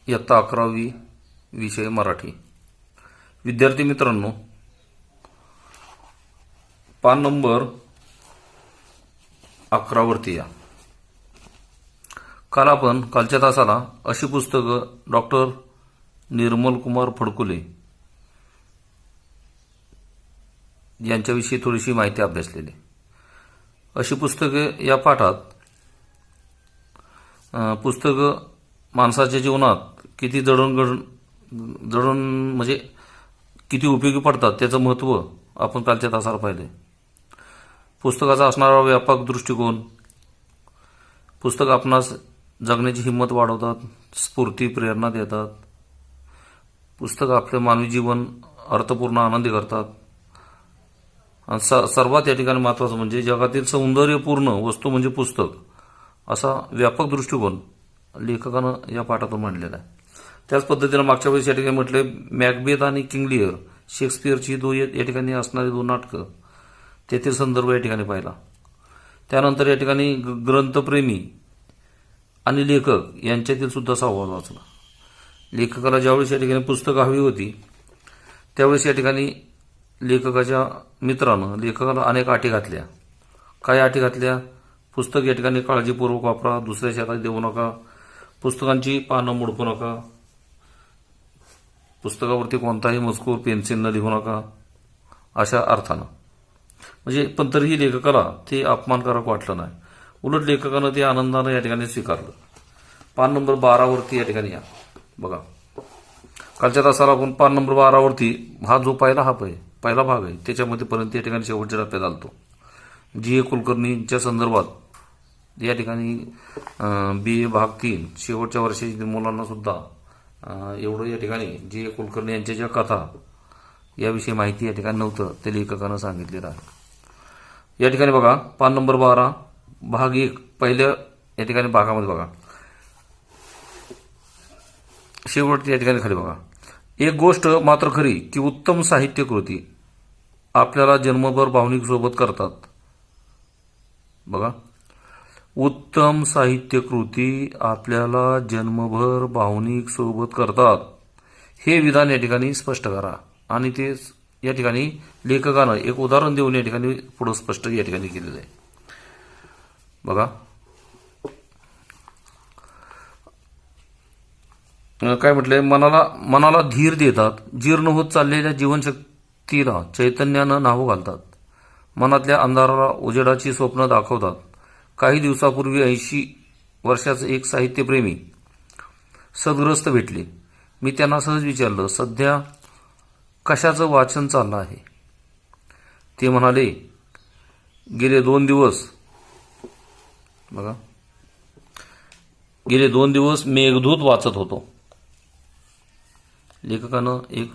इयत्ता 11वी विषय मराठी. विद्यार्थी मित्रांनो, पान नंबर 11 वरती या. काल आपण कालच्या तासाला अशी पुस्तकं डॉक्टर निर्मल कुमार फडकुले यांच्याविषयी थोडीशी माहिती अभ्यासलेली. अशी पुस्तके या पाठात पुस्तकं माणसाच्या जीवनात किती जडण म्हणजे किती उपयोगी पडतात त्याचं महत्त्व आपण कालच्या तासाला पाहिले. पुस्तकाचा असणारा व्यापक दृष्टिकोन, पुस्तक आपणास जगण्याची हिंमत वाढवतात, स्फूर्ती प्रेरणा देतात. पुस्तक आपले मानवी जीवन अर्थपूर्ण आनंदी करतात. आणि सर्वात या ठिकाणी महत्त्वाचं म्हणजे जगातील सौंदर्यपूर्ण वस्तू म्हणजे पुस्तक, असा व्यापक दृष्टिकोन लेखकानं या पाठातून मांडलेला आहे. त्याच पद्धतीनं मागच्या वेळेस या ठिकाणी म्हटले मॅकबेथ आणि किंग लिअर, शेक्सपियरची या ठिकाणी असणारी 2 नाटकं, तेथील संदर्भ या ठिकाणी पाहिला. त्यानंतर या ठिकाणी ग्रंथप्रेमी आणि लेखक यांच्यातील सुद्धा संवाद वाचला. लेखकाला ज्यावेळेस या ठिकाणी पुस्तकं हवी होती त्यावेळेस या ठिकाणी लेखकाच्या मित्रानं लेखकाला अनेक अटी घातल्या. काय अटी घातल्या? पुस्तक या ठिकाणी काळजीपूर्वक वापरा, दुसऱ्याच्या हातात देऊ नका, पुस्तकांची पानं मोडपू नका, पुस्तकावरती कोणताही मजकूर पेन्सिलनं लिहू नका, अशा अर्थानं. म्हणजे पण तरीही लेखकाला ते अपमानकारक वाटलं नाही. उलट लेखकानं ते आनंदानं या ठिकाणी स्वीकारलं. पान नंबर 12 वरती या ठिकाणी या बघा. कालच्या तासाला आपण पान नंबर 12 वरती हा जो पहिला भाग आहे त्याच्यामध्ये पर्यंत या ठिकाणी शेवटच्या टप्प्यात आलतो. जी ए कुलकर्णींच्या संदर्भात या ठिकाणी BA भाग 3 शेवटच्या वर्षाच्या मुलांना सुद्धा एवढं या ठिकाणी जी ए कुलकर्णी यांच्या ज्या कथा याविषयी माहिती या ठिकाणी नव्हतं ते लेखकानं सांगितलेलं आहे. या ठिकाणी बघा पान नंबर 12 भाग 1 पहिल्या या ठिकाणी भागामध्ये बघा शेवट या ठिकाणी खाली बघा. एक गोष्ट मात्र खरी की उत्तम साहित्य कृती आपल्याला जन्मभर भावनिक सोबत करतात. बघा, उत्तम साहित्य कृती आपल्याला जन्मभर भावनिक सोबत करतात हे विधान या ठिकाणी स्पष्ट करा. आणि ते या ठिकाणी लेखकानं एक उदाहरण देऊन या ठिकाणी पुढे स्पष्ट या ठिकाणी केलेलं आहे. बघा काय म्हटलंय, मनाला धीर देतात, जीर्ण होत चाललेल्या जीवनशक्तीला चैतन्यानं न्हावू घालतात, मनातल्या अंधाराला उजेडाची स्वप्न दाखवतात. काही दिवसापूर्वी 80 वर्षाचं एक साहित्यप्रेमी सद्ग्रस्त भेटले. मी त्यांना सहज विचारलं, सध्या कशाचं वाचन चाललं आहे? ते म्हणाले, गेले 2 दिवस मेघदूत वाचत होतो. लेखकानं एक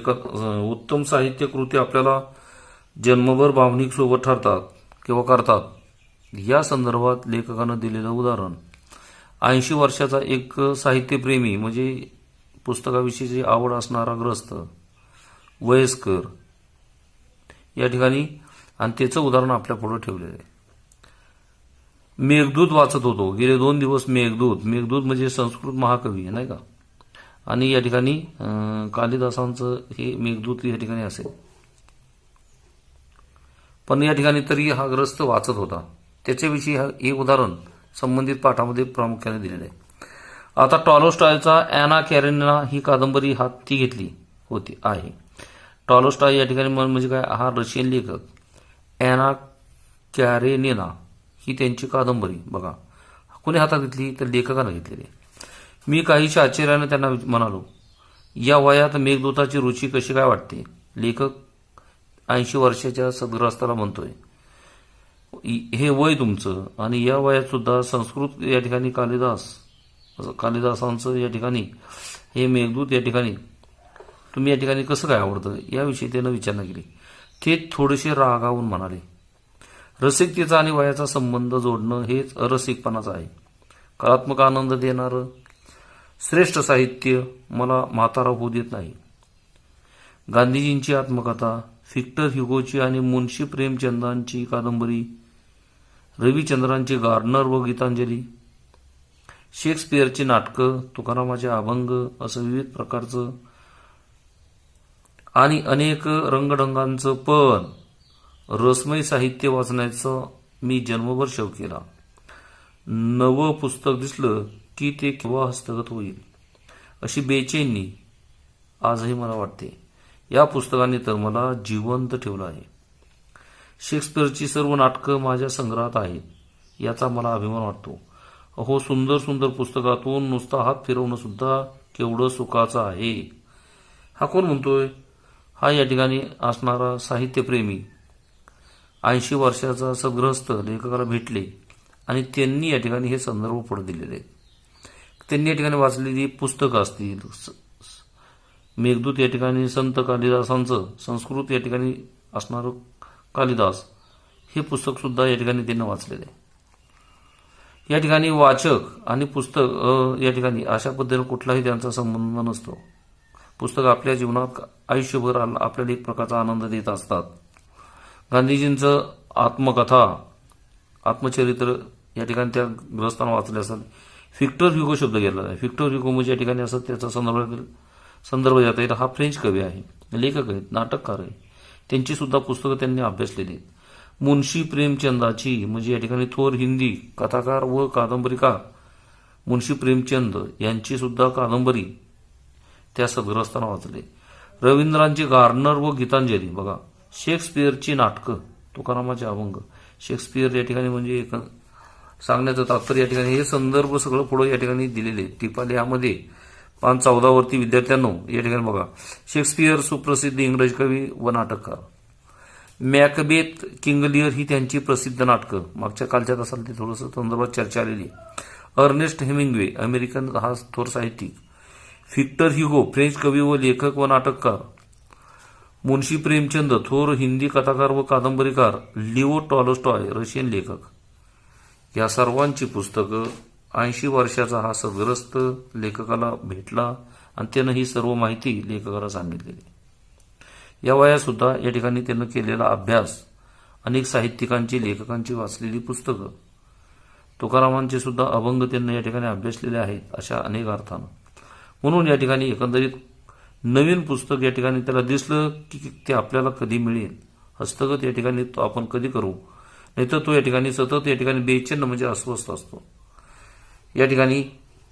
उत्तम साहित्य कृती आपल्याला जन्मभर भावनिक सोबत ठरतात किंवा करतात या संदर्भात लेखकानं दिलेलं उदाहरण. 80 वर्षाचा एक साहित्यप्रेमी म्हणजे पुस्तकाविषयीची आवड असणारा ग्रस्त वयस्कर या ठिकाणी, आणि त्याचं उदाहरण आपल्या पुढे ठेवलेलं आहे. मेघदूत वाचत होतो, गेले 2 दिवस मेघदूत म्हणजे संस्कृत महाकवी आहे नाही का. आणि या ठिकाणी कालिदासांचं हे मेघदूत या ठिकाणी असेल. पण या ठिकाणी तरी हा ग्रस्त वाचत होता. त्याच्याविषयी हे उदाहरण संबंधित पाठामध्ये प्रामुख्याने दिलेलं आहे. आता टॉलस्टॉयचा ॲना कॅरेनिना ही कादंबरी हाती घेतली होती आहे. टॉलस्टॉय या ठिकाणी म्हणजे काय, हा रशियन लेखक. ॲना कॅरेनिना ही त्यांची कादंबरी बघा कोणी हातात घेतली तर लेखकानं घेतलेली. मी काहीशा आश्चर्याने त्यांना म्हणालो, या वयात मेघदूताची रुची कशी काय वाटते? लेखक 80 वर्षाच्या सद्ग्रस्ताला म्हणतोय, हे वय तुमचं आणि या वयात सुद्धा संस्कृत या ठिकाणी कालिदासांचं या ठिकाणी हे मेघदूत या ठिकाणी तुम्ही या ठिकाणी कसं काय आवडतं याविषयी त्यानं विचारणा केली. ते थोडेसे रागावून म्हणाले, रसिकतेचा आणि वयाचा संबंध जोडणं हेच अरसिकपणाचं आहे. कलात्मक आनंद देणारं श्रेष्ठ साहित्य मला म्हातारा होऊ देत नाही. गांधीजींची आत्मकथा, व्हिक्टर ह्युगोची आणि मुन्शी प्रेमचंदांची कादंबरी, रविचंद्रांची गार्डनर व गीतांजली, शेक्सपियरची नाटकं, तुकारामाचे अभंग असं विविध प्रकारचं आणि अनेक रंगढंगांचं पण रसमय साहित्य वाचण्याचं मी जन्मभर शौक केला. नवं पुस्तक दिसलं की ते केव्हा हस्तगत होईल अशी बेचैनी आजही मला वाटते. या पुस्तकाने तर मला जिवंत ठेवलं आहे. शेक्सपियरची सर्व नाटकं माझ्या संग्रहात आहेत, याचा मला अभिमान वाटतो. अहो, सुंदर सुंदर पुस्तकातून नुसता हात फिरवणं सुद्धा केवढं सुखाचं आहे. हा कोण म्हणतोय? हा या ठिकाणी असणारा साहित्यप्रेमी 80 वर्षाचा सद्गृहस्थ लेखकाला भेटले आणि त्यांनी या ठिकाणी हे संदर्भ पुढे दिलेले आहेत. त्यांनी या ठिकाणी वाचलेली पुस्तकं असतील. मेघदूत या ठिकाणी संत कालिदासांचं, संस्कृत या ठिकाणी असणारं कालिदास हे पुस्तक सुद्धा या ठिकाणी त्यांनी वाचलेलं आहे. या ठिकाणी वाचक आणि पुस्तक या ठिकाणी अशा पद्धतीने कुठलाही त्यांचा संबंध नसतो. पुस्तक आपल्या जीवनात आयुष्यभर आपल्याला एक प्रकारचा आनंद देत असतात. गांधीजींचं आत्मकथा, आत्मचरित्र या ठिकाणी त्या ग्रस्तांना वाचले असेल. व्हिक्टर ह्युगो शब्द गेला आहे. व्हिक्टर ह्युगो म्हणजे या ठिकाणी असं त्याचा संदर्भ देता येईल. हा फ्रेंच कवी आहे, लेखक आहेत, नाटककार आहे. त्यांची सुद्धा पुस्तकं त्यांनी अभ्यासलेली आहेत. मुन्शी प्रेमचंदाची म्हणजे या ठिकाणी थोर हिंदी कथाकार व कादंबरीकार मुन्शी प्रेमचंद यांची सुद्धा कादंबरी त्या सद्ग्रस्तांना वाचले. रवींद्रांची गार्नर व गीतांजली बघा. शेक्सपियरची नाटकं, तुकारामाचे अभंग. शेक्सपियर या ठिकाणी म्हणजे एक सांगण्याचं तात्पर्य या ठिकाणी हे संदर्भ सगळं पुढे या ठिकाणी दिलेले. टिपाले यामध्ये 514 वरती विद्यार्थ्यांनो या ठिकाणी बघा. शेक्सपियर सुप्रसिद्ध इंग्रज कवी व नाटककार. मॅकबेथ, किंग लिअर ही त्यांची प्रसिद्ध नाटकं. मागच्या कालच्यात असाल ते थोडंसं संदर्भात चर्चा आलेली. अर्नेस्ट हेमिंग्वे अमेरिकन हा थोर साहित्यिक. व्हिक्टर ह्युगो फ्रेंच कवी व लेखक व नाटककार. मुन्शी प्रेमचंद थोर हिंदी कथाकार व कादंबरीकार. लिओ टॉलस्टॉय रशियन लेखक. या सर्वांची पुस्तकं 80 वर्षाचा हा सद्ग्रस्त लेखकाला भेटला आणि त्यानं ही सर्व माहिती लेखकाला सांगितलेली. या वयात सुद्धा या ठिकाणी त्यानं केलेला अभ्यास, अनेक साहित्यिकांची, लेखकांची वाचलेली पुस्तकं, तुकारामांचे सुद्धा अभंग त्यांना या ठिकाणी अभ्यासलेले आहेत अशा अनेक अर्थानं. म्हणून या ठिकाणी एकंदरीत नवीन पुस्तक या ठिकाणी त्याला दिसलं की ते आपल्याला कधी मिळेल, हस्तगत या ठिकाणी तो आपण कधी करू, नाहीतर तो या ठिकाणी सतत या ठिकाणी बेचैन म्हणजे अस्वस्थ असतो. या ठिकाणी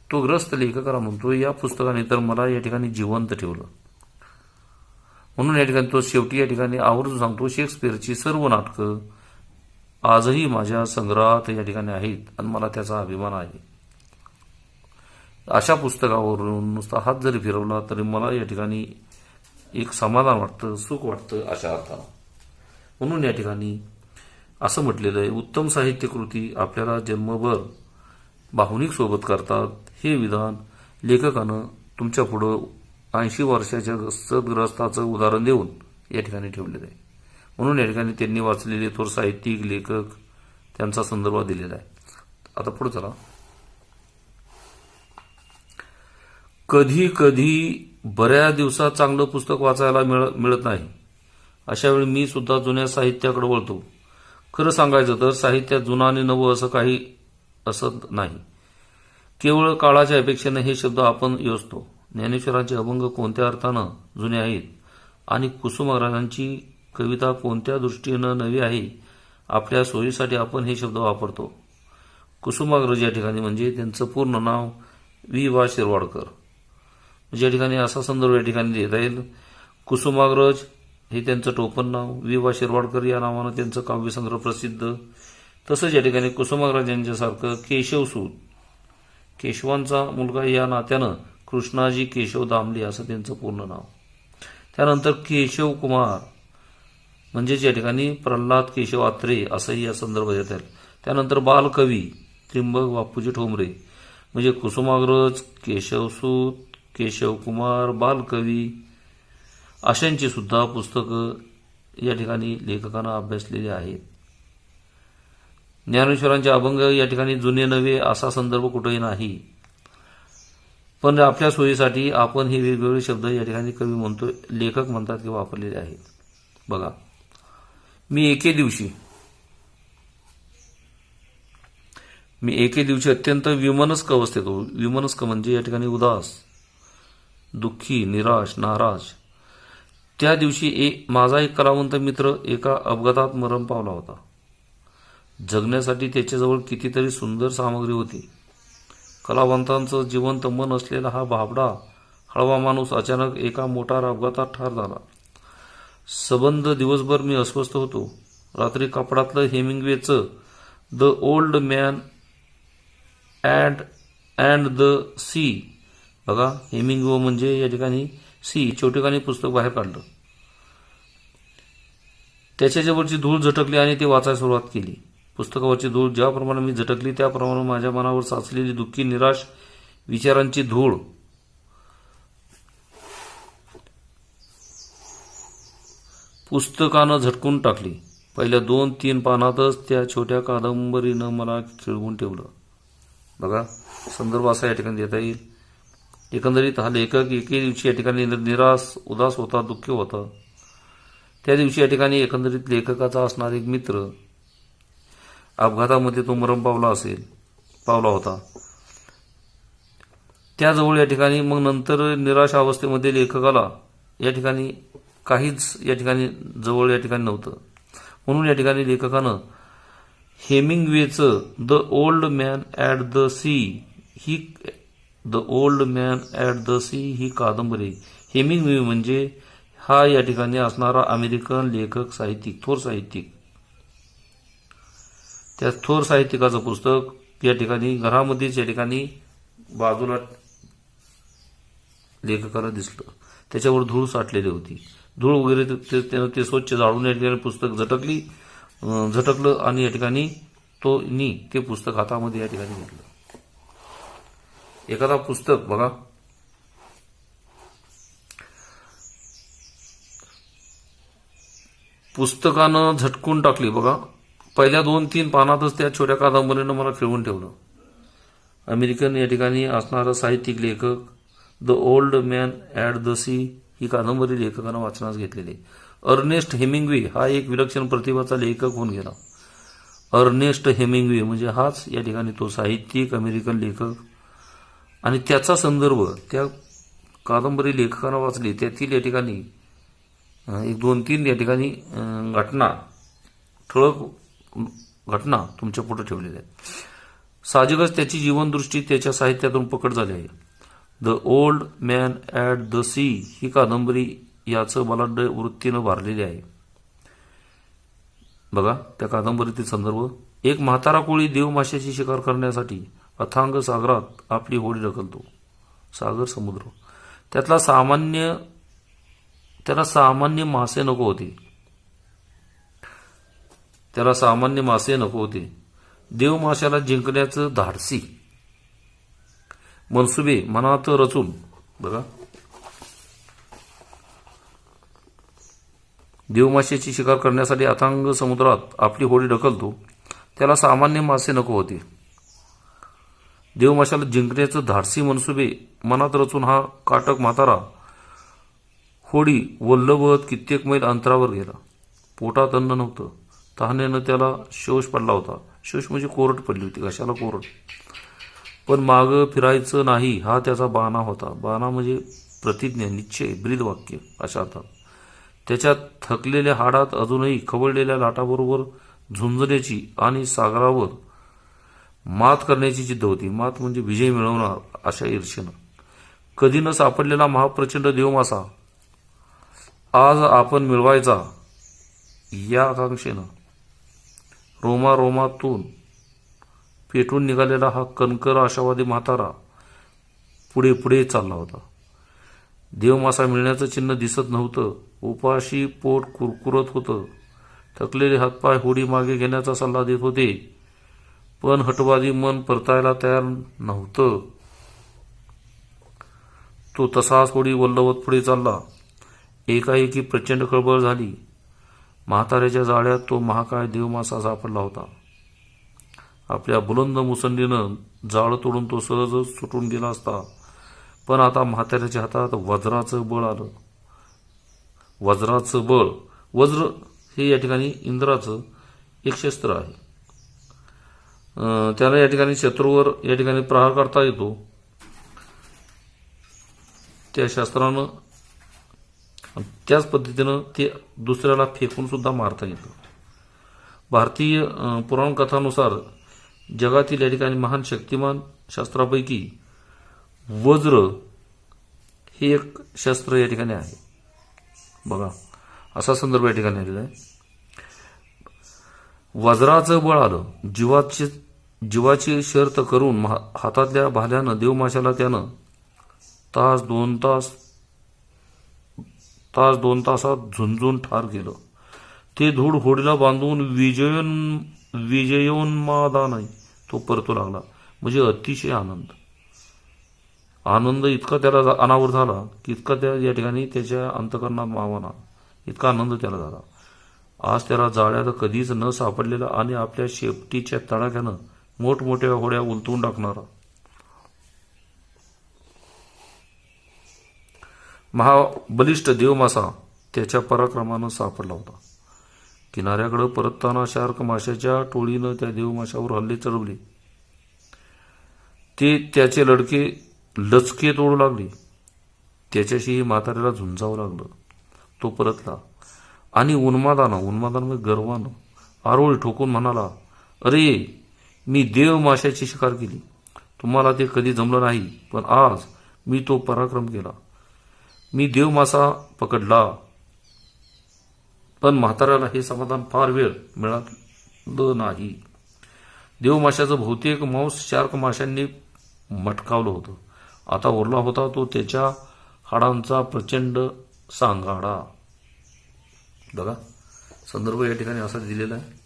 तो ग्रस्त लेखकाला म्हणतो, या पुस्तकाने तर मला या ठिकाणी जिवंत ठेवलं. म्हणून या ठिकाणी तो शेवटी या ठिकाणी आवर्जून सांगतो, शेक्सपियरची सर्व नाटकं आजही माझ्या संग्रहात या ठिकाणी आहेत आणि मला त्याचा अभिमान आहे. अशा पुस्तकावरून नुसता हात जरी फिरवला तरी मला या ठिकाणी एक समाधान वाटतं, सुख वाटतं अशा अर्थानं. म्हणून या ठिकाणी असं म्हटलेलं आहे, उत्तम साहित्यकृती आपल्याला जन्मभर भावनिक सोबत करतात. हे विधान लेखकानं तुमच्या पुढं 80 वर्षाच्या सद्ग्रस्ताचं उदाहरण देऊन या ठिकाणी ठेवलेलं आहे. म्हणून या ठिकाणी त्यांनी वाचलेले थोर साहित्यिक, लेखक त्यांचा संदर्भ दिलेला आहे. आता पुढे चला. कधी कधी बऱ्याच दिवसात चांगलं पुस्तक वाचायला मिळत नाही. अशा वेळी मी सुद्धा जुन्या साहित्याकडे वळतो. खरं सांगायचं तर साहित्यात जुनं आणि नवं असं काही असत नाही. केवळ काळाच्या अपेक्षेनं हे शब्द आपण योजतो. ज्ञानेश्वरांचे अभंग कोणत्या अर्थानं जुने आहेत आणि कुसुमाग्रजांची कविता कोणत्या दृष्टीनं नवी आहे, आपल्या सोयीसाठी आपण हे शब्द वापरतो. कुसुमाग्रज या ठिकाणी म्हणजे त्यांचं पूर्ण नाव वि वा शिरवाडकर. म्हणजे या ठिकाणी असा संदर्भ या ठिकाणी देता येईल. कुसुमाग्रज हे त्यांचं टोपण नाव, वि वा शिरवाडकर या नावानं त्यांचं काव्यसंग्रह प्रसिद्ध. तसंच या ठिकाणी कुसुमाग्रज यांच्यासारखं केशवसूत, केशवांचा मुलगा या नात्यानं कृष्णाजी केशव दामले असं त्यांचं पूर्ण नाव. त्यानंतर केशव कुमार म्हणजेच या ठिकाणी प्रल्हाद केशव आत्रे असंही या संदर्भात येत आहे. त्यानंतर बालकवी त्रिंबक बापूजी ठोंबरे. म्हणजे कुसुमाग्रज, केशवसूत, केशवकुमार, बालकवी अशांची सुद्धा पुस्तकं या ठिकाणी लेखकांना अभ्यासलेली आहेत. ज्ञानेश्वरांचे अभंग या ठिकाणी जुने नवे असा संदर्भ कुठेही नाही, पण आपल्या सोयीसाठी आपण हे वेगवेगळे शब्द या ठिकाणी कवी म्हणतो, लेखक म्हणतात किंवा वापरलेले आहेत. बघा, मी एके दिवशी मी एके दिवशी अत्यंत विमनस्क अवस्थेत होतो. विमनस्क म्हणजे या ठिकाणी उदास, दुःखी, निराश, नाराज. त्या दिवशी माझा एक कलावंत मित्र एका अपघातात मरण पावला होता. जगण्यासाठी त्याच्याजवळ कितीतरी सुंदर सामग्री होती. कलावंतांचं जिवंत मन असलेला हा भाबडा हळवा माणूस अचानक एका मोटार अपघातात ठार झाला. सबंध दिवसभर मी अस्वस्थ होतो. रात्री कपडातलं हेमिंग्वेचं the old man and the sea, बघा हेमिंग्वे म्हणजे या ठिकाणी सी, छोटेखानी पुस्तक बाहेर काढलं. त्याच्याजवळची धूळ झटकली आणि ते वाचायला सुरुवात केली. पुस्तकावरची धूळ ज्याप्रमाणे मी झटकली त्याप्रमाणे माझ्या मनावर साचलेली दुःखी निराश विचारांची धूळ पुस्तकानं झटकून टाकली. पहिल्या 2-3 पानातच त्या छोट्या कादंबरीनं मला खिळवून ठेवलं. बघा संदर्भ असा या ठिकाणी देता येईल. एकंदरीत हा लेखक एके दिवशी या ठिकाणी निराश, उदास होता, दुःखी होता. त्या दिवशी या ठिकाणी एकंदरीत लेखकाचा असणारा एक मित्र अपघातामध्ये तो मरण पावला होता. त्याजवळ या ठिकाणी मग नंतर निराश अवस्थेमध्ये लेखकाला या ठिकाणी काहीच या ठिकाणी जवळ या ठिकाणी नव्हतं. म्हणून या ठिकाणी लेखकानं हेमिंग्वेचं the old man at the sea ही कादंबरी, हेमिंग्वे म्हणजे हा या ठिकाणी असणारा अमेरिकन लेखक, साहित्यिक, थोर साहित्यिक, त्या थोर साहित्यिकाचं पुस्तक या ठिकाणी घरामध्येच या ठिकाणी बाजूला लेखकाला दिसलं. त्याच्यावर धूळ साठलेली होती. धूळ वगैरे त्यानं ते स्वच्छ जाळून या ठिकाणी पुस्तक झटकलं आणि या ठिकाणी ते पुस्तक हातामध्ये या ठिकाणी घेतलं. एखादा पुस्तक बघा पुस्तकानं झटकून टाकली. बघा पहिल्या 2-3 पानातच त्या छोट्या कादंबरीनं मला खिळवून ठेवलं. अमेरिकन या ठिकाणी असणारा साहित्यिक लेखक the old man at the sea ही कादंबरी लेखकानं वाचनास घेतलेली. अर्नेस्ट हेमिंग्वे हा एक विलक्षण प्रतिभाचा लेखक होऊन गेला. अर्नेस्ट हेमिंग्वे म्हणजे हाच या ठिकाणी तो साहित्यिक अमेरिकन लेखक. आणि त्याचा संदर्भ त्या कादंबरी लेखकानं वाचली. त्यातील या ठिकाणी 1-2-3 या ठिकाणी ठळक घटना तुमच्या पुढे ठेवलेल्या आहेत. साहजिकच त्याची जीवनदृष्टी त्याच्या साहित्यातून प्रकट झाली आहे. The old man at the sea ही कादंबरी याचं बलाढ्य वृत्तीनं भारलेली आहे. बघा त्या कादंबरीतील संदर्भ. एक म्हातारा कोळी देवमाशाची शिकार करण्यासाठी अथांग सागरात आपली होडी ढकलतो. सागर, समुद्र. त्याला सामान्य मासे नको होते. देवमाशाला जिंकण्याचं धाडसी मनसुबे मनात रचून, बघा देवमाशाची शिकार करण्यासाठी अथांग समुद्रात आपली होडी ढकलतो. त्याला सामान्य मासे नको होते. देवमाशाला जिंकण्याचं धाडसी मनसुबे मनात रचून हा काटक म्हातारा होडी वल्लवत कित्येक मैल अंतरावर गेला. पोटात अन्न नव्हतं. तहानेनं त्याला शोष पडला होता. शोष म्हणजे कोरड पडली होती, घशाला कोरड. पण मागं फिरायचं नाही हा त्याचा बाणा होता. बाणा म्हणजे प्रतिज्ञा, निश्चय, ब्रीद वाक्य अशा अर्थात. त्याच्या थकलेल्या हाडात अजूनही खवळलेल्या लाटाबरोबर झुंजण्याची आणि सागरावर मात करण्याची जिद्द होती. मात म्हणजे विजय मिळवणार अशा ईर्षेनं. कधी न सापडलेला महाप्रचंड देवमासा आज आपण मिळवायचा या आकांक्षेनं रोमातून पेटून निघालेला हा कणकर आशावादी म्हातारा पुढे चालला होता. देवमासा मिळण्याचं चिन्ह दिसत नव्हतं. उपाशी पोट कुरकुरत होतं. थकलेले हातपाय होडी मागे घेण्याचा सल्ला देत होते. पण हटवादी मन परतायला तयार नव्हतं. तो तसाच होडी वल्लवत पुढे चालला. एकाएकी प्रचंड खळबळ झाली. म्हाताऱ्याच्या जाळ्यात तो महाकाय देवमासा सापडला होता. आपल्या बुलंद मुसंडीनं जाळं तोडून तो सहजच सुटून गेला असता. पण आता म्हाताऱ्याच्या हातात वज्राचं बळ आलं. वज्राचं बळ, वज्र हे या ठिकाणी इंद्राचं एक शस्त्र आहे. त्याला या ठिकाणी शत्रूवर या ठिकाणी प्रहार करता येतो. त्या शस्त्रानं त्याच पद्धतीनं ते दुसऱ्याला फेकून सुद्धा मारता येतं. भारतीय पुराण कथानुसार जगातील या ठिकाणी महान शक्तिमान शस्त्रापैकी वज्र हे एक शस्त्र या ठिकाणी आहे. बघा, असा संदर्भ या ठिकाणी आलेला आहे. वज्राचं बळ आलं, जीवाची शर्त करून हातातल्या भाल्यानं देवमाशाला त्यानं तास दोन तासात झुंजून ठार केलं. ते धूळ होडीला बांधून विजयोन्मादाने तो परतू लागला. म्हणजे अतिशय आनंद इतका त्याला अनावर झाला की इतका त्या या ठिकाणी त्याच्या अंतकरणात मावाना इतका आनंद त्याला झाला. आज त्याला जाळ्यात कधीच न सापडलेला आणि आपल्या शेपटीच्या तडाख्यानं मोठमोठ्या होड्या उलटून टाकणारा महाबलिष्ठ देवमासा त्याच्या पराक्रमानं सापडला होता. किनाऱ्याकडे परतताना शार्क माशाच्या टोळीनं त्या देवमाशावर हल्ले चढवले. ते त्याचे लचके तोडू लागले. त्याच्याशीही म्हाताऱ्याला झुंजावं लागलं. तो परतला आणि उन्मादानं गर्वानं आरोळी ठोकून म्हणाला, अरे, मी देव माशाची शिकार केली. तुम्हाला ते कधी जमलं नाही, पण आज मी तो पराक्रम केला. मी देव मासा पकडला. पण म्हाताऱ्याला हे समाधान फार वेळ मिळालं नाही. देवमाशाचं बहुतेक मांस शार्क माशांनी मटकावलं होतं. आता उरला होता तो त्याच्या हाडांचा प्रचंड सांगाडा. बघा, संदर्भ या ठिकाणी असा दिलेला आहे.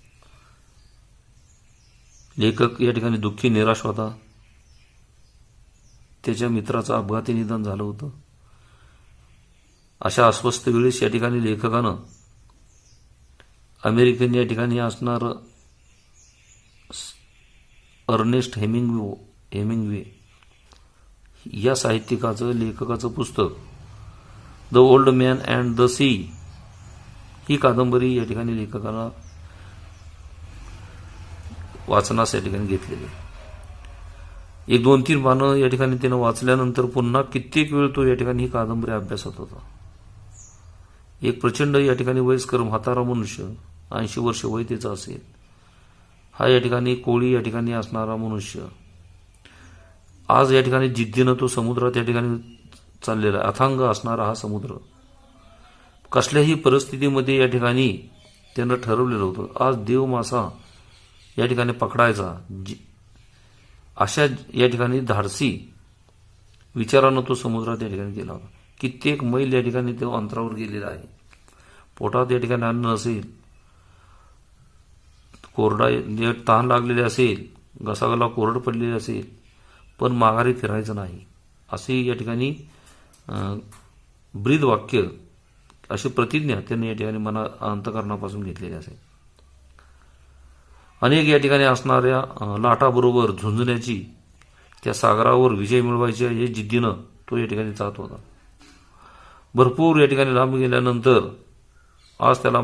लेखक या ठिकाणी दुःखी निराश होता. त्याच्या मित्राचं अपघाती निधन झालं होतं. अशा अस्वस्थ वेळेस या ठिकाणी लेखकानं अमेरिकन या ठिकाणी असणार अर्नेस्ट हेमिंग्वे या लेखकाचं पुस्तक the old man and the sea ही कादंबरी या ठिकाणी लेखकाला वाचनास या ठिकाणी घेतलेली. एक 2-3 पानं या ठिकाणी त्यानं वाचल्यानंतर पुन्हा कित्येक वेळ तो या ठिकाणी ही कादंबरी अभ्यासत होता. एक प्रचंड या ठिकाणी वयस्कर म्हातारा मनुष्य, 80 वर्ष वय त्याचं असेल, हा या ठिकाणी कोळी या ठिकाणी असणारा मनुष्य आज या ठिकाणी जिद्दीनं तो समुद्रात या ठिकाणी चाललेला आहे. अथांग असणारा हा समुद्र कसल्याही परिस्थितीमध्ये या ठिकाणी त्यानं ठरवलेलं होतं आज देव मासा या ठिकाणी पकडायचा. अशा या ठिकाणी धाडसी विचारानं तो समुद्रात या ठिकाणी गेला होता. कित्येक मैल या ठिकाणी तो अंतरावर गेलेला आहे. पोटात या ठिकाणी अन्न नसेल, कोरडा तहान लागलेली असेल, घसागला कोरड पडलेली असेल, पण माघारी फिरायचं नाही अशी या ठिकाणी ब्रीद वाक्य, अशी प्रतिज्ञा त्यांनी या ठिकाणी अंतकरणापासून घेतलेली असेल. अनेक या ठिकाणी असणाऱ्या लाटाबरोबर झुंजण्याची, त्या सागरावर विजय मिळवायच्या हे जिद्दीनं तो या ठिकाणी जात होता. भरपूर या ठिकाणी लांब गेल्यानंतर आज त्याला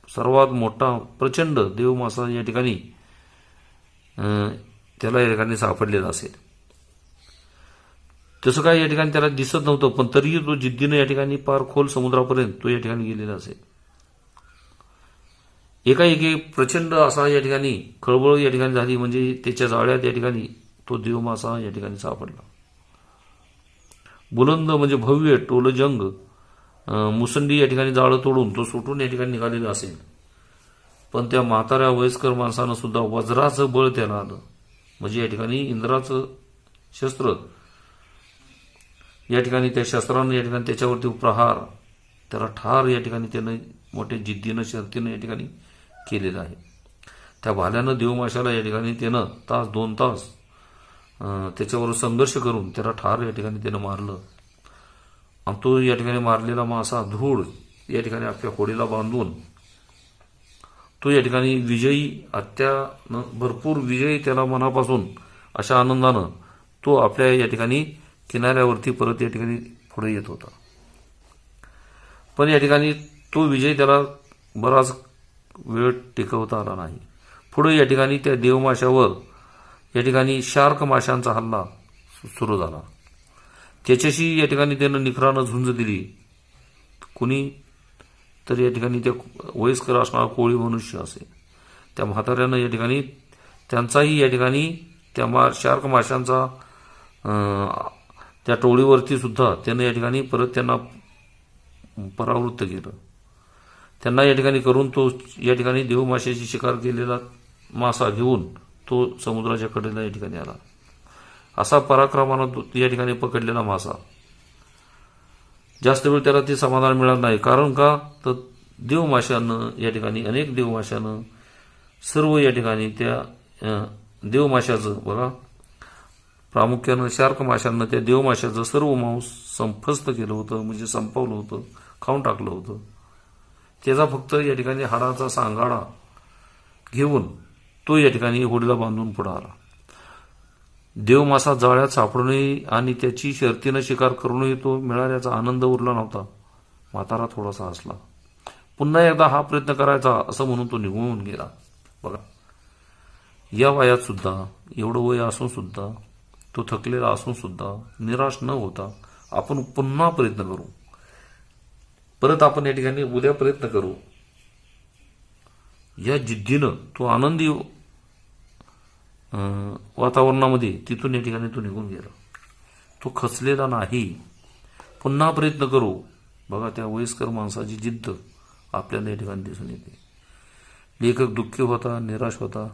सर्वात मोठा प्रचंड देवमासा या ठिकाणी त्याला या ठिकाणी सापडलेला असेल. तसं काय या ठिकाणी त्याला दिसत नव्हतं, पण तरीही तो जिद्दीनं या ठिकाणी पार खोल समुद्रापर्यंत तो या ठिकाणी गेलेला असेल. एकाएकी प्रचंड असा या ठिकाणी खळबळ या ठिकाणी झाली. म्हणजे त्याच्या जाळ्यात या ठिकाणी तो देवमासा या ठिकाणी सापडला. बुलंद म्हणजे भव्य टोलजंग मुसंडी या ठिकाणी जाळं तोडून तो सुटून या ठिकाणी निघालेला असेल. पण त्या म्हाताऱ्या वयस्कर माणसानं सुद्धा वज्राचं बळ त्याला आलं. म्हणजे या ठिकाणी इंद्राचं शस्त्र या ठिकाणी त्या शस्त्रानं या ठिकाणी त्याच्यावरती प्रहार, त्याला ठार या ठिकाणी त्यानं मोठ्या जिद्दीनं शर्तीनं या ठिकाणी केलेलं आहे. त्या भाल्यानं देवमाशाला या ठिकाणी त्यानं 2 तास त्याच्यावर संघर्ष करून त्याला ठार या ठिकाणी त्यानं मारलं. आणि तो या ठिकाणी मारलेला मासा धूळ या ठिकाणी आपल्या होडीला बांधून तो या ठिकाणी विजयी, भरपूर विजयी त्याला मनापासून अशा आनंदानं तो आपल्या या ठिकाणी किनाऱ्यावरती परत या ठिकाणी पुढे येत होता. पण या ठिकाणी तो विजय त्याला बराच वेळ टिकवता आला नाही. पुढे या ठिकाणी त्या देवमाशावर या ठिकाणी शार्क माशांचा हल्ला सुरू झाला. त्याच्याशी या ठिकाणी त्यानं निखरानं झुंज दिली. कुणी तर या ठिकाणी त्या वयस्कर असणारा कोळी मनुष्य असे. त्या म्हाताऱ्यानं या ठिकाणी त्यांचाही या ठिकाणी त्या शार्क माशांचा त्या टोळीवरती सुद्धा त्यानं या ठिकाणी परत त्यांना परावृत्त केलं. त्यांना या ठिकाणी करून तो या ठिकाणी देवमाशाची शिकार केलेला मासा घेऊन तो समुद्राच्या कडेला या ठिकाणी आला. असा पराक्रमानं या ठिकाणी पकडलेला मासा जास्त वेळ त्याला ते समाधान मिळालं नाही. कारण का तर देवमाशानं या ठिकाणी अनेक देवमाशानं सर्व या ठिकाणी त्या देवमाशाचं बघा प्रामुख्यानं शार्क माशांना त्या देवमाशाचं सर्व मांस संफस्त केलं होतं, म्हणजे संपवलं होतं, खाऊन टाकलं होतं. त्याचा फक्त या ठिकाणी हाडाचा सांगाडा घेऊन तो या ठिकाणी होडीला बांधून पुढे आला. देवमासा जाळ्यात सापडूनही आणि त्याची शर्तीनं शिकार करूनही तो मिळाल्याचा आनंद उरला नव्हता. म्हातारा थोडासा हसला. पुन्हा एकदा हा प्रयत्न करायचा असं म्हणून तो निघून गेला. बघा या वयात सुद्धा, एवढं वय असून सुद्धा, तो थकलेला असून सुद्धा निराश न होता आपण पुन्हा प्रयत्न करू. परत आपण या ठिकाणी उद्या प्रयत्न करू या जिद्दीनं तो आनंदी वातावरणामध्ये तिथून या ठिकाणी तो निघून गेला. तो खचलेला नाही. पुन्हा प्रयत्न करू. बघा त्या वयस्कर माणसाची जिद्द आपल्याला या ठिकाणी दिसून येते. लेखक दुःखी होता, निराश होता.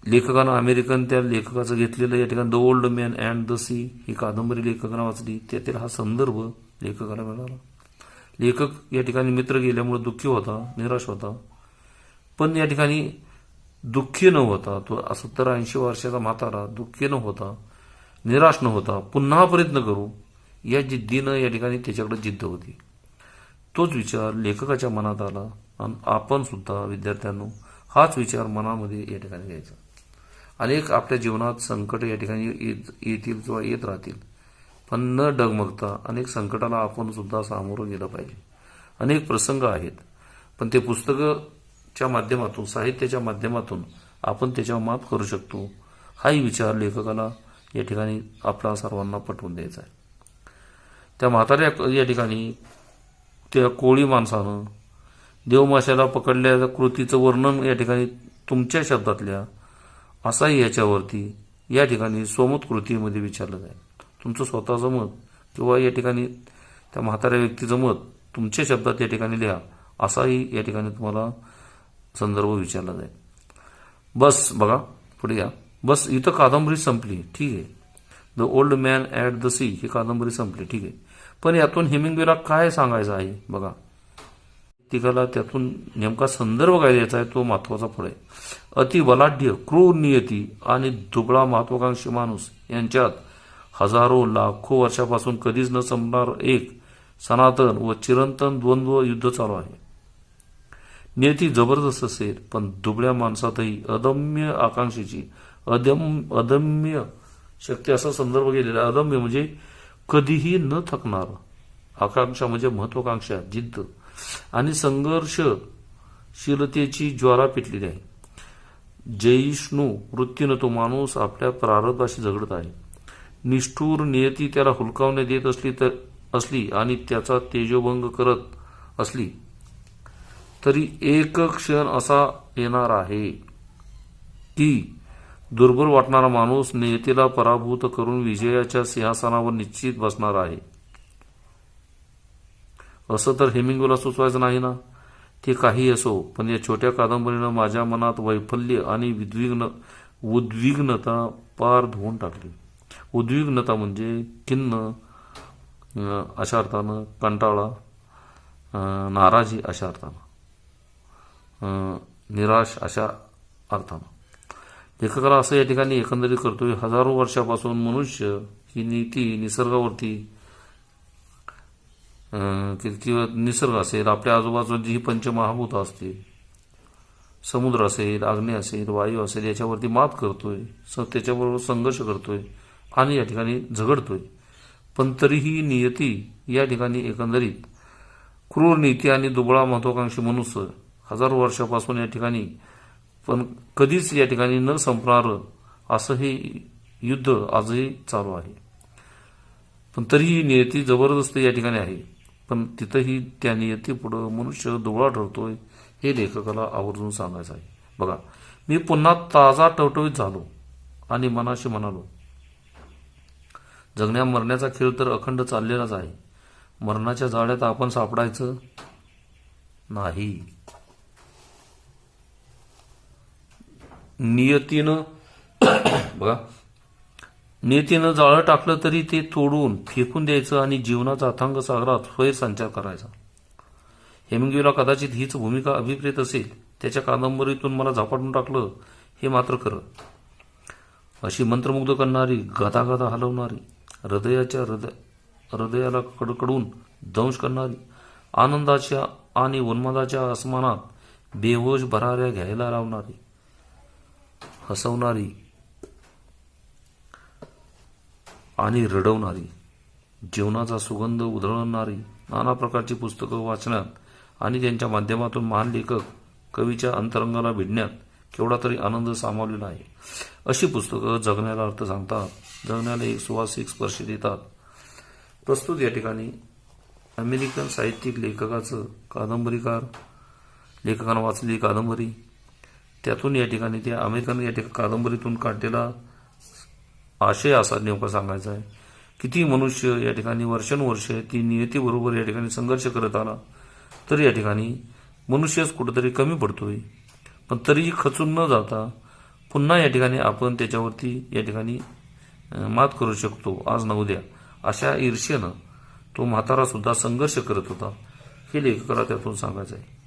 लेखकानं अमेरिकन त्या लेखकाचं घेतलेलं या ठिकाणी the old man and the sea ही कादंबरी लेखकानं वाचली. त्यातील हा संदर्भ लेखकाला मिळाला. लेखक या ठिकाणी मित्र गेल्यामुळे दुःखी होता, निराश होता. पण या ठिकाणी दुःखी न होता, तो 70-80 वर्षाचा म्हातारा दुःखी न होता, निराश न होता. पुन्हा प्रयत्न करू या जिद्दीनं या ठिकाणी त्याच्याकडे जिद्द होती. तोच विचार लेखकाच्या मनात आला आणि आपण सुद्धा विद्यार्थ्यांनो हाच विचार मनामध्ये या ठिकाणी घ्यायचा. अनेक आपल्या जीवनात संकट या ठिकाणी येतील किंवा येत राहतील, पण न डगमगता अनेक संकटाला आपण सुद्धा सामोरं गेलं पाहिजे. अनेक प्रसंग आहेत, पण ते पुस्तकाच्या माध्यमातून, साहित्याच्या माध्यमातून आपण त्याच्यावर मात करू शकतो. हाही विचार लेखकाला या ठिकाणी आपला सर्वांना पटवून द्यायचा आहे. त्या म्हाताऱ्या या ठिकाणी त्या कोळी माणसानं देवमाशाला पकडल्याच्या कृतीचं वर्णन या ठिकाणी तुमच्या शब्दातल्या असाही याच्यावरती या ठिकाणी स्वमत कृतीमध्ये विचारलं जाईल. तुमचं स्वतःचं मत किंवा या ठिकाणी त्या म्हाताऱ्या व्यक्तीचं मत तुमच्या शब्दात या ठिकाणी लिहा, असाही या ठिकाणी तुम्हाला संदर्भ विचारला जाईल. बस बघा पुढे या. बस इथं कादंबरी संपली, ठीक आहे. The old man at the sea ही कादंबरी संपली, ठीक आहे. पण यातून हेमिंग्वेला काय सांगायचं आहे बघा. तिघाला त्यातून नेमका संदर्भ काय द्यायचा आहे तो महत्वाचा पुढे. अति बलाढ्य, क्रूर नियती आणि दुबळा महत्वाकांक्षी माणूस यांच्यात हजारो लाखो वर्षापासून कधीच न संपणार एक सनातन व चिरंतन द्वंद्व युद्ध चालू आहे. नियती जबरदस्त असेल, पण दुबळ्या माणसातही अदम्य आकांक्षेची अदम्य शक्ती असा संदर्भ गेलेला. अदम्य म्हणजे कधीही न थकणार. आकांक्षा म्हणजे महत्वाकांक्षा, जिद्द आणि संघर्षशीलतेची ज्वाला पेटलेली आहे. जयिष्णू वृत्तीनं तो माणूस आपल्या प्रारब्धाशी झगडत आहे. निष्ठुर नियती त्याला हुलकावणे देत असली आणि त्याचा तेजोभंग करत असली तरी एक क्षण असा येणार आहे की दुर्बल वाटणारा माणूस नियतीला पराभूत करून विजयाच्या सिंहासनावर निश्चित बसणार आहे. असं तर हेमिंग्वेला सुचवायचं नाही ना. ते काही असो, पण या छोट्या कादंबरीनं माझ्या मनात वैफल्य आणि उद्विग्नता पार धुवून टाकली. उद्विग्नता म्हणजे खिन्न अशा अर्थानं, कंटाळा, नाराजी अशा अर्थानं, निराश अशा अर्थानं. लेखकाला असं या ठिकाणी एकंदरीत करतोय, हजारो वर्षापासून मनुष्य ही नीती निसर्गावरती किंवा निसर्ग असेल, आपल्या आजूबाजूची ही पंचमहाभूत असतील, समुद्र असेल, अग्नी असेल, वायू असेल, याच्यावरती मात करतोय, त्याच्याबरोबर संघर्ष करतोय आणि या ठिकाणी झगडतोय. पण तरीही नियती या ठिकाणी एकंदरीत क्रूर नीती आणि दुबळा महत्वाकांक्षी मनुष्य हजारो वर्षापासून या ठिकाणी, पण कधीच या ठिकाणी न संपणारं असं हे युद्ध आजही चालू आहे. पण तरीही नियती जबरदस्त या ठिकाणी आहे. पण तिथंही त्या नियतीपुढं मनुष्य दुबळा ठरतोय, हे लेखकाला आवर्जून सांगायचं आहे. बघा, मी पुन्हा ताजा टवटवीत झालो आणि मनाशी म्हणालो, जगण्या मरण्याचा खेळ तर अखंड चाललेलाच आहे. मरणाच्या जाळ्यात आपण सापडायचं नाही. नियतीनं बघा, नियतीनं जाळं टाकलं तरी ते तोडून फेकून द्यायचं आणि जीवनाचा अथांग सागरात स्वैरसंचार करायचा. हेमिंग्वेला कदाचित हीच भूमिका अभिप्रेत असेल. त्याच्या कादंबरीतून मला झपाटून टाकलं हे मात्र खरं. अशी मंत्रमुग्ध करणारी, गदागदा हलवणारी, हृदयाला कडकडून दंश करणारी, आनंदाच्या आणि उन्मादाच्या आसमानात बेहोश भराऱ्या घ्यायला लावणारी, हसवणारी आणि रडवणारी, जीवनाचा सुगंध उधळणारी नाना प्रकारची पुस्तकं वाचण्यात आणि त्यांच्या माध्यमातून महान लेखक कवीच्या अंतरंगाला भिडण्यात केवढा तरी आनंद सामावलेला आहे. अशी पुस्तकं जगण्याला अर्थ सांगतात, जगण्याला एक सुवासिक स्पर्श देतात. प्रस्तुत या ठिकाणी अमेरिकन साहित्यिक लेखकाचं कादंबरीकार, लेखकानं वाचलेली कादंबरी, त्यातून या ठिकाणी त्या अमेरिकन या ठिकाणी कादंबरीतून काढलेला आशय असा नेमका सांगायचा आहे. किती मनुष्य या ठिकाणी वर्षानुवर्ष ती नियतीबरोबर या ठिकाणी संघर्ष करत आला, तर या ठिकाणी मनुष्यच कुठेतरी कमी पडतोय. पण तरीही खचून न जाता पुन्हा या ठिकाणी आपण त्याच्यावरती या ठिकाणी मात करू शकतो आज न उद्या, अशा ईर्ष्येनं तो म्हातारा सुद्धा संघर्ष करत होता, हे लेखकाला त्यातून सांगायचं आहे.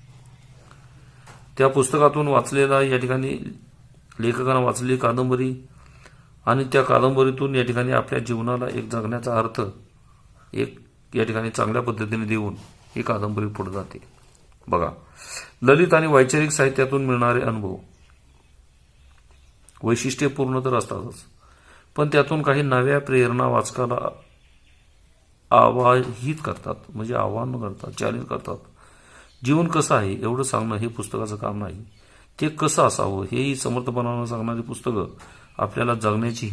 त्या पुस्तकातून वाचलेला या ठिकाणी लेखकानं वाचलेली कादंबरी आणि त्या कादंबरीतून या ठिकाणी आपल्या जीवनाला एक जगण्याचा अर्थ एक या ठिकाणी चांगल्या पद्धतीने देऊन ही कादंबरी पुढे जाते. बघा, ललित आणि वैचारिक साहित्यातून मिळणारे अनुभव वैशिष्ट्यपूर्ण तर असतातच, पण त्यातून काही नव्या प्रेरणा वाचकाला आवाहित करतात, म्हणजे आवाहन करतात, चॅलेंज करतात. जीवन कसं आहे एवढं सांगणं हे पुस्तकाचं काम नाही, ते कसं असावं हेही समर्थपणानं सांगणारी पुस्तकं आपल्याला जगण्याची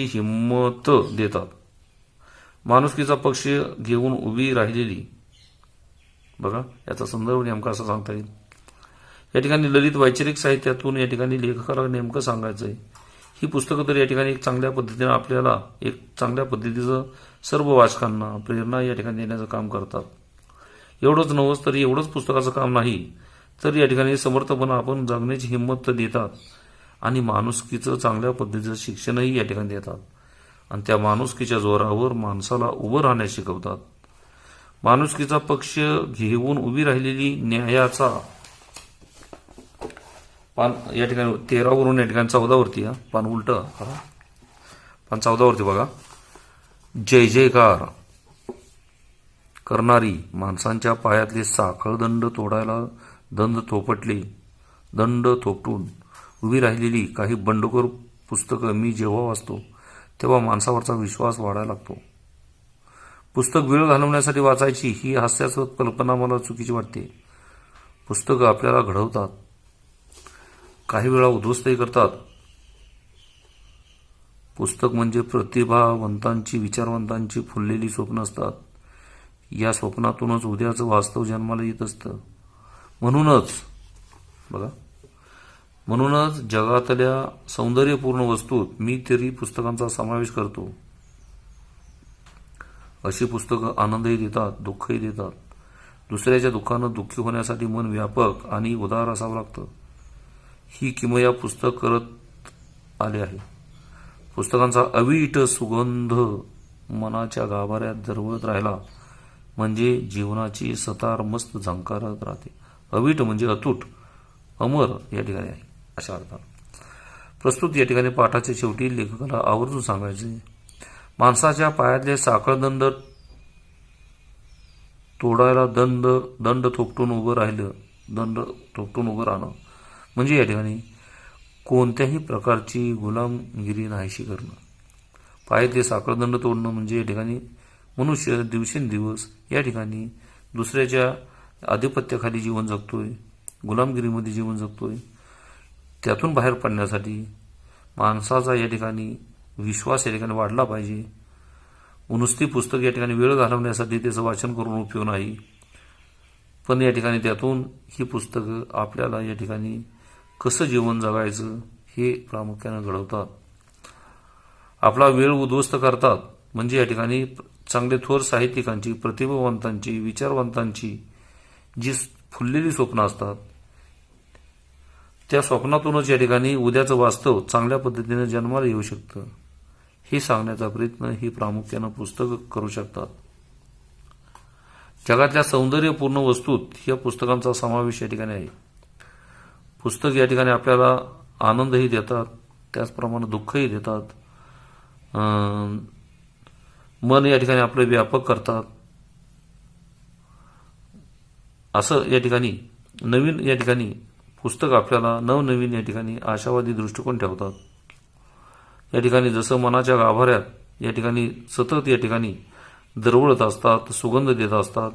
हिंमत देतात. माणुसकीचा पक्ष घेऊन उभी राहिलेली, बघा याचा संदर्भ नेमका असा सांगता येईल. या ठिकाणी ललित वैचारिक साहित्यातून या ठिकाणी लेखकाला नेमकं सांगायचं आहे. ही पुस्तकं तर या ठिकाणी एक चांगल्या पद्धतीनं आपल्याला एक चांगल्या पद्धतीचं सर्व वाचकांना प्रेरणा या ठिकाणी देण्याचं काम करतात. एवढंच नव्हतं तरी एवढंच पुस्तकाचं काम नाही, तर या ठिकाणी समर्थपणा आपण जगण्याची हिंमत तर देतात आणि माणुसकीचं चांगल्या पद्धतीचं शिक्षणही या ठिकाणी देतात आणि त्या माणुसकीच्या जोरावर माणसाला उभं राहण्यास शिकवतात. माणुसकीचा पक्ष घेऊन उभी राहिलेली न्यायाचा पान या ठिकाणी 13 वरून या ठिकाणी 14 वरती पान उलट पान 14 वरती बघा, जय जयकार करणारी माणसांच्या पायातले साखळ दंड तोडायला दंड थोपटून उभी राहिलेली काही बंडखोर पुस्तकं मी जेव्हा वाचतो तेव्हा माणसावरचा विश्वास वाढायला लागतो. पुस्तक वेळ घालवण्यासाठी वाचायची ही हास्यास्पद कल्पना मला चुकीची वाटते. पुस्तकं आपल्याला घडवतात, काही वेळा उद्ध्वस्तही करतात. पुस्तक म्हणजे प्रतिभावंतांची, विचारवंतांची फुललेली स्वप्न असतात. या स्वप्नातूनच उद्याचं वास्तव जन्माला येत असतं. म्हणूनच जगातल्या सौंदर्यपूर्ण वस्तूत मी तरी पुस्तकांचा समावेश करतो. अशी पुस्तकं आनंदही देतात, दुःखही देतात. दुसऱ्याच्या दुःखानं दुःखी होण्यासाठी मन व्यापक आणि उदार असावं लागतं. ही किमया पुस्तक करत आले आहे. पुस्तकांचा अवीट सुगंध मनाच्या गाभाऱ्यात दरवळत राहिला म्हणजे जीवनाची सतार मस्त झंकारत राहते. अवीट म्हणजे अतूट, अमर या ठिकाणी आहे अशा अर्थात. प्रस्तुत या ठिकाणी पाठाच्या शेवटी लेखकाला आवर्जून सांगायचे, माणसाच्या पायातले साखळदंड तोडायला दंड थोपटून उभं राहणं म्हणजे या ठिकाणी कोणत्याही प्रकारची गुलामगिरी नाहीशी करणं. पायातले साखळदंड तोडणं म्हणजे या ठिकाणी मनुष्य दिवसेंदिवस या ठिकाणी दुसऱ्याच्या आधिपत्याखाली जीवन जगतोय, गुलामगिरीमध्ये जीवन जगतोय, त्यातून बाहेर पडण्यासाठी माणसाचा या ठिकाणी विश्वास या ठिकाणी वाढला पाहिजे. नुसती पुस्तक या ठिकाणी वेळ घालवण्यासाठी त्याचं वाचन करून उपयोग नाही, पण या ठिकाणी त्यातून ही पुस्तकं आपल्याला या ठिकाणी कसं जीवन जगायचं हे प्रामुख्यानं घडवतात. आपला वेळ उद्ध्वस्त करतात. म्हणजे या ठिकाणी चांगले थोर साहित्यिकांची, प्रतिभावंतांची, विचारवंतांची जी फुललेली स्वप्न असतात, त्या स्वप्नातूनच या ठिकाणी उद्याचं वास्तव चांगल्या पद्धतीने जन्माला येऊ शकतं, हे सांगण्याचा प्रयत्न ही प्रामुख्यानं पुस्तकं करू शकतात. जगातल्या सौंदर्यपूर्ण वस्तूत या पुस्तकांचा समावेश या ठिकाणी आहे. पुस्तक या ठिकाणी आपल्याला आनंदही देतात, त्याचप्रमाणे दुःखही देतात. मन या ठिकाणी आपले व्यापक करतात. असं या ठिकाणी नवीन या ठिकाणी पुस्तक आपल्याला नवनवीन या ठिकाणी आशावादी दृष्टिकोन ठेवतात. या ठिकाणी जसं मनाच्या गाभाऱ्यात या ठिकाणी सतत या ठिकाणी दरवळत असतात, सुगंध देत असतात,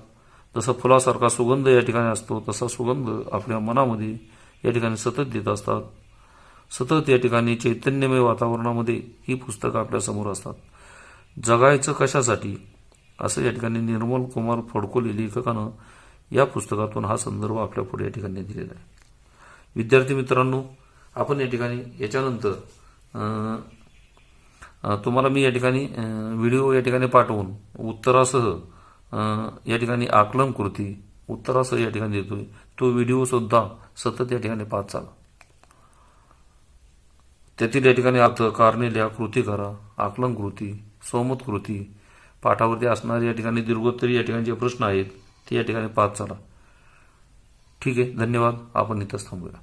जसं फुलासारखा सुगंध या ठिकाणी असतो तसा सुगंध आपल्या मनामध्ये या ठिकाणी सतत देत असतात. सतत या ठिकाणी चैतन्यमय वातावरणामध्ये ही पुस्तकं आपल्यासमोर असतात. जगायचं कशासाठी असं या ठिकाणी निर्मल कुमार फडकोले लेखकानं या पुस्तकातून हा संदर्भ आपल्या पुढे या ठिकाणी दिलेला आहे. विद्यार्थी मित्रांनो, आपण या ठिकाणी याच्यानंतर तुम्हाला मी या ठिकाणी व्हिडिओ या ठिकाणी पाठवून उत्तरासह या ठिकाणी आकलन कृती उत्तरासह या ठिकाणी देतोय. तो व्हिडिओ सुद्धा सतत या ठिकाणी पाहत चाला. त्यातील या ठिकाणी अर्थ, कारणे लिहा, कृती करा, आकलन कृती, सहमत कृती, पाठावरती असणारे या ठिकाणी दीर्घोत्तरी या ठिकाणी जे प्रश्न आहेत ते या ठिकाणी पाहत चला. ठीक आहे, धन्यवाद. आपण इथंच थांबूया.